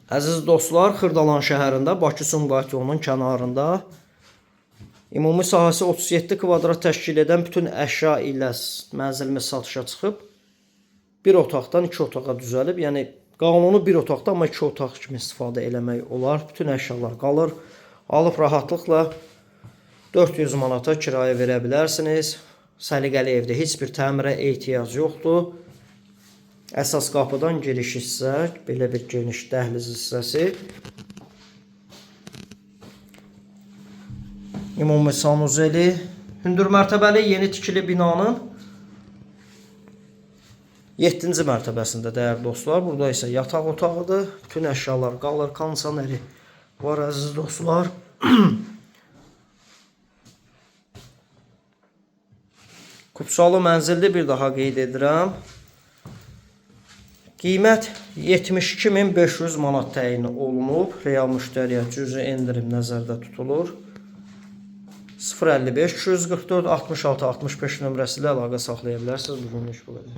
Əziz dostlar, Xırdalan şəhərində Bakı-Sumqayıt yolunun kənarında ümumi sahəsi 37 kvadrat təşkil edən bütün əşya ilə mənzilimiz satışa çıxıb. Bir otaqdan 2 otağa düzəlib. Yəni qanuni bir otaqda, amma 2 otaq kimi istifadə eləmək olar. Bütün əşyalar qalır. Alıb rahatlıqla 400 manata kirayə verə bilərsiniz. Səliqəli evdə heç bir təmirə ehtiyac yoxdur. Əsas qapıdan giriş hissə, belə bir geniş dəhliz hissəsi. Ümumi sanuzeli. Hündür mərtəbəli yeni tikili binanın 7-ci mərtəbəsində dəyərli dostlar. Burada isə yataq otağıdır. Bütün əşyalar qalır. Kondisioneri var əziz dostlar. Kupsalı mənzilli bir daha qeyd edirəm. Qiymət 72.500 manat təyin olunub. Real müştəriyə cüzi endirim nəzərdə tutulur. 055 244 66 65 nömrəsi ilə əlaqə saxlaya bilərsiniz. Bugünlük bu qədər.